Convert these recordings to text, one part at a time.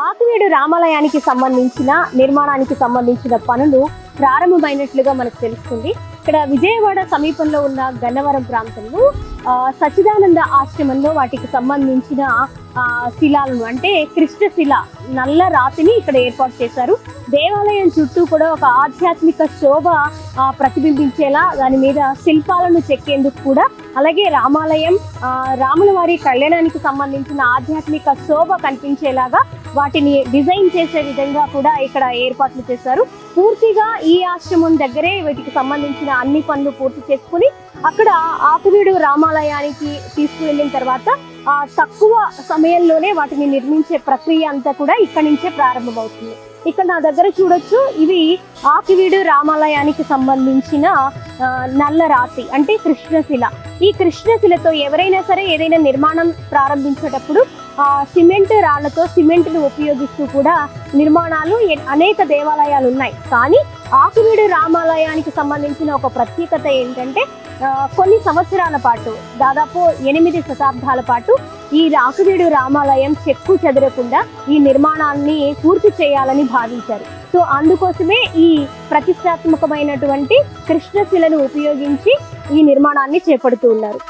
ఆకివీడు రామాలయానికి సంబంధించిన నిర్మాణానికి సంబంధించిన పనులు ప్రారంభమైనట్లుగా మనకు తెలుస్తుంది. ఇక్కడ విజయవాడ సమీపంలో ఉన్న గన్నవరం ప్రాంతంలో సచ్చిదానంద ఆశ్రమంలో వాటికి సంబంధించిన శిలాలను అంటే కృష్ణశిల నల్ల రాతిని ఇక్కడ ఏర్పాటు చేశారు. దేవాలయం చుట్టూ కూడా ఒక ఆధ్యాత్మిక శోభ ప్రతిబింబించేలా దాని మీద శిల్పాలను చెక్కేందుకు కూడా, అలాగే రామాలయం రాముల వారి కళ్యాణానికి సంబంధించిన ఆధ్యాత్మిక శోభ కనిపించేలాగా వాటిని డిజైన్ చేసే విధంగా కూడా ఇక్కడ ఏర్పాట్లు చేశారు. పూర్తిగా ఈ ఆశ్రమం దగ్గరే వీటికి సంబంధించిన అన్ని పనులు పూర్తి చేసుకుని అక్కడ ఆకివీడు రామాలయానికి తీసుకువెళ్ళిన తర్వాత తక్కువ సమయంలోనే వాటిని నిర్మించే ప్రక్రియ అంతా కూడా ఇక్కడి నుంచే ప్రారంభమవుతుంది. ఇక్కడ నా దగ్గర చూడొచ్చు, ఇవి ఆకివీడు రామాలయానికి సంబంధించిన నల్ల రాతి అంటే కృష్ణశిల. ఈ కృష్ణశిలతో ఎవరైనా సరే ఏదైనా నిర్మాణం ప్రారంభించేటప్పుడు సిమెంట్ రాళ్లతో సిమెంట్ను ఉపయోగిస్తూ కూడా నిర్మాణాలు అనేక దేవాలయాలు ఉన్నాయి. కానీ ఆకివీడు రామాలయానికి సంబంధించిన ఒక ప్రత్యేకత ఏంటంటే కొన్ని సంవత్సరాల పాటు, దాదాపు 8 శతాబ్దాల పాటు ఈ ఆకివీడు రామాలయం చెక్కు చెదరకుండా ఈ నిర్మాణాన్ని పూర్తి చేయాలని భావించారు. సో అందుకోసమే ఈ ప్రతిష్టాత్మకమైనటువంటి కృష్ణశిలను ఉపయోగించి ఈ నిర్మాణాన్ని చేపడుతూ ఉన్నారు.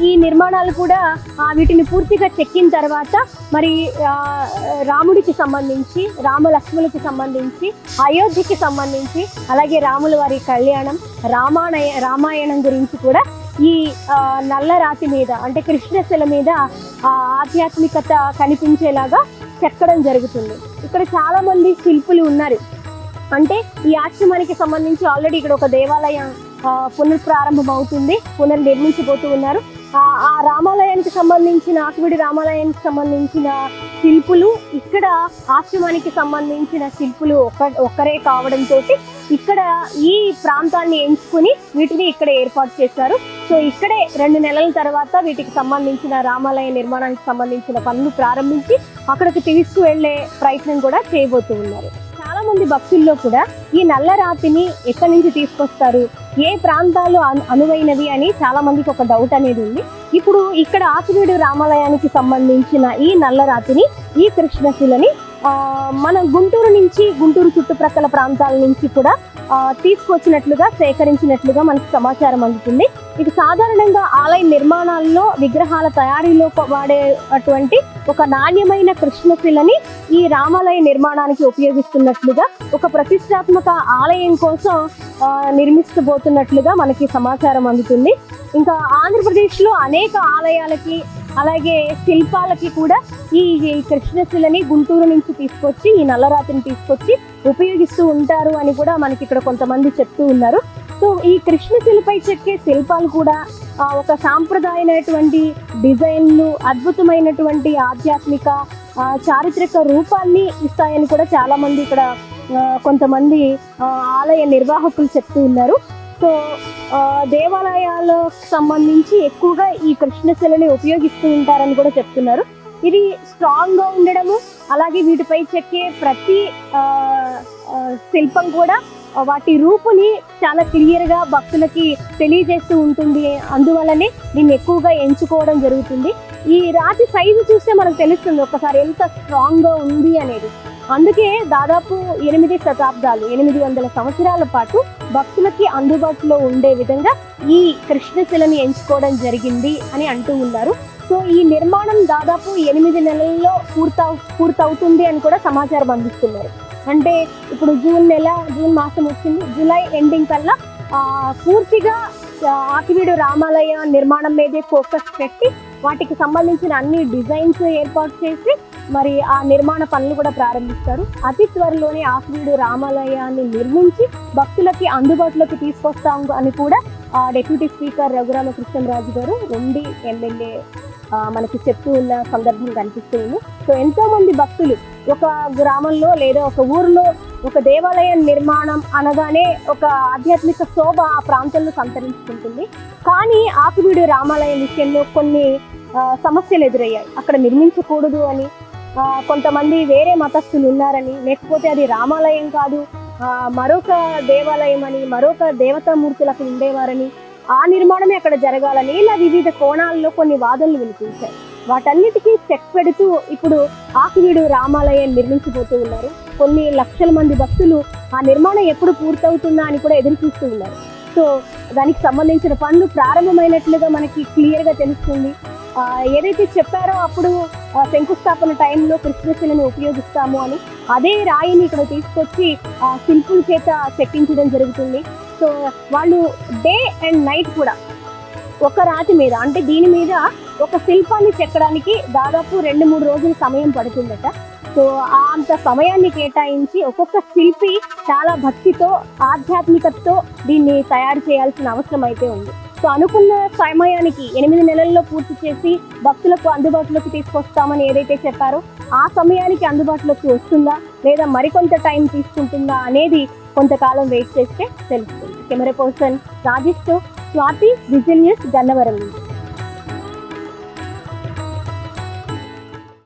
ఈ నిర్మాణాలు కూడా వీటిని పూర్తిగా చెక్కిన తర్వాత మరి రాముడికి సంబంధించి, రామలక్ష్మణులకి సంబంధించి, అయోధ్యకి సంబంధించి, అలాగే రాముల వారి కళ్యాణం, రామాయణం గురించి కూడా ఈ నల్ల రాతి మీద అంటే కృష్ణశిల మీద ఆధ్యాత్మికత కనిపించేలాగా చెక్కడం జరుగుతుంది. ఇక్కడ చాలా మంది శిల్పులు ఉన్నారు. అంటే ఈ ఆశ్రమానికి సంబంధించి ఆల్రెడీ ఇక్కడ ఒక దేవాలయం పునఃప్రారంభం అవుతుంది, పునర్నిర్మించబోతూ ఉన్నారు. ఆ రామాలయానికి సంబంధించిన ఆకివీడు రామాలయానికి సంబంధించిన శిల్పులు ఇక్కడ ఆశ్రమానికి సంబంధించిన శిల్పులు ఒక్కరే కావడంతో ఇక్కడ ఈ ప్రాంతాన్ని ఎంచుకుని వీటిని ఇక్కడ ఏర్పాటు చేశారు. సో ఇక్కడే 2 నెలల తర్వాత వీటికి సంబంధించిన రామాలయ నిర్మాణానికి సంబంధించిన పనులు ప్రారంభించి అక్కడికి తీసుకువెళ్లే ప్రయత్నం కూడా చేయబోతూ ఉన్నారు. చాలా మంది భక్తుల్లో కూడా ఈ నల్ల రాతిని ఎక్కడి నుంచి తీసుకొస్తారు, ఏ ప్రాంతాలు అనువైనవి అని చాలా మందికి ఒక డౌట్ అనేది ఉంది. ఇప్పుడు ఇక్కడ ఆకివీడు రామాలయానికి సంబంధించిన ఈ నల్ల రాతిని, ఈ కృష్ణశిలని మనం గుంటూరు చుట్టుప్రక్కల ప్రాంతాల నుంచి కూడా తీసుకొచ్చినట్లుగా, సేకరించినట్లుగా మనకు సమాచారం అందుతుంది. ఇది సాధారణంగా ఆలయ నిర్మాణాల్లో విగ్రహాల తయారీలో వాడేటువంటి ఒక నాణ్యమైన కృష్ణశిలని ఈ రామాలయ నిర్మాణానికి ఉపయోగిస్తున్నట్లుగా, ఒక ప్రతిష్టాత్మక ఆలయం కోసం నిర్మిస్తబోతున్నట్లుగా మనకి సమాచారం అందుతుంది. ఇంకా ఆంధ్రప్రదేశ్లో అనేక ఆలయాలకి అలాగే శిల్పాలకి కూడా ఈ కృష్ణశిలని గుంటూరు నుంచి తీసుకొచ్చి, ఈ నల్లరాతిని తీసుకొచ్చి ఉపయోగిస్తూ ఉంటారు అని కూడా మనకి ఇక్కడ కొంతమంది చెప్తూ ఉన్నారు. సో ఈ కృష్ణశిలపై చెక్కే శిల్పాలు కూడా ఒక సాంప్రదాయమైనటువంటి డిజైన్లు, అద్భుతమైనటువంటి ఆధ్యాత్మిక చారిత్రక రూపాన్ని ఇస్తాయని కూడా చాలా మంది ఇక్కడ కొంతమంది ఆలయ నిర్వాహకులు చెప్తూ ఉన్నారు. సో దేవాలయాలకు సంబంధించి ఎక్కువగా ఈ కృష్ణశిలని ఉపయోగిస్తూ ఉంటారని కూడా చెప్తున్నారు. ఇది స్ట్రాంగ్గా ఉండడము, అలాగే వీటిపై చెక్కే ప్రతి శిల్పం కూడా వాటి రూపుని చాలా క్లియర్గా భక్తులకి తెలియజేస్తూ ఉంటుంది. అందువల్లనే దీన్ని ఎక్కువగా ఎంచుకోవడం జరుగుతుంది. ఈ రాతి సైజు చూస్తే మనకు తెలుస్తుంది ఒకసారి ఎంత స్ట్రాంగ్గా ఉంది అనేది. అందుకే దాదాపు 8 శతాబ్దాలు, 800 సంవత్సరాల పాటు భక్తులకి అందుబాటులో ఉండే విధంగా ఈ కృష్ణశిలని ఎంచుకోవడం జరిగింది అని అంటూ ఉన్నారు. సో ఈ నిర్మాణం దాదాపు 8 నెలల్లో పూర్తవుతుంది అని కూడా సమాచారం అందిస్తున్నారు. అంటే ఇప్పుడు జూన్ మాసం వచ్చింది, జూలై ఎండింగ్ కల్లా పూర్తిగా ఆకివీడు రామాలయ నిర్మాణం మీదే ఫోకస్ పెట్టి వాటికి సంబంధించిన అన్ని డిజైన్స్ ఏర్పాటు చేసి మరి ఆ నిర్మాణ పనులు కూడా ప్రారంభిస్తారు. అతి త్వరలోనే ఆకివీడు రామాలయాన్ని నిర్మించి భక్తులకి అందుబాటులోకి తీసుకొస్తాం అని కూడా డిప్యూటీ స్పీకర్ రఘురామకృష్ణరాజు గారు ఉండి ఎమ్మెల్యే మనకి చెప్తూ ఉన్న సందర్భం కనిపిస్తూ ఉంది. సో ఎంతో మంది భక్తులు ఒక గ్రామంలో లేదా ఒక ఊరిలో ఒక దేవాలయ నిర్మాణం అనగానే ఒక ఆధ్యాత్మిక శోభ ఆ ప్రాంతంలో సంతరించుకుంటుంది. కానీ ఆకివీడు రామాలయం విషయంలో కొన్ని సమస్యలు ఎదురయ్యాయి. అక్కడ నిర్మించకూడదు అని, కొంతమంది వేరే మతస్థులు ఉన్నారని, లేకపోతే అది రామాలయం కాదు మరొక దేవాలయం అని, మరొక దేవతామూర్తులు అక్కడ ఉండేవారని, ఆ నిర్మాణమే అక్కడ జరగాలని, ఇలా వివిధ కోణాల్లో కొన్ని వాదనలు వినిపించాయి. వాటన్నిటికీ చెక్ పెడుతూ ఇప్పుడు ఆకివీడు రామాలయం నిర్మించబోతూ ఉన్నారు. కొన్ని లక్షల మంది భక్తులు ఆ నిర్మాణం ఎప్పుడు పూర్తవుతుందా అని కూడా ఎదురు చూస్తూ ఉన్నారు. సో దానికి సంబంధించిన పనులు ప్రారంభమైనట్లుగా మనకి క్లియర్గా తెలుస్తుంది. ఏదైతే చెప్పారో అప్పుడు శంకుస్థాపన టైంలో కృష్ణశిలను ఉపయోగిస్తాము అని, అదే రాయిని ఇక్కడ తీసుకొచ్చి శిల్పుల చేత చెక్కించడం జరుగుతుంది. సో వాళ్ళు డే అండ్ నైట్ కూడా ఒక రాతి మీద, అంటే దీని మీద ఒక శిల్పాన్ని చెక్కడానికి దాదాపు 2-3 రోజుల సమయం పడుతుందట. సో అంత సమయాన్ని కేటాయించి ఒక్కొక్క శిల్పి చాలా భక్తితో ఆధ్యాత్మికతతో దీన్ని తయారు చేయాల్సిన అవసరం అయితే ఉంది. సో అనుకున్న సమయానికి 8 నెలల్లో పూర్తి చేసి భక్తులకు అందుబాటులోకి తీసుకొస్తామని ఏదైతే చెప్పారో ఆ సమయానికి అందుబాటులోకి వస్తుందా లేదా మరికొంత టైం తీసుకుంటుందా అనేది కొంతకాలం వెయిట్ చేస్తే తెలుస్తుంది. కెమెరా పర్సన్ రాజేష్తో స్వాతి, విజిల్ న్యూస్, గన్నవరం.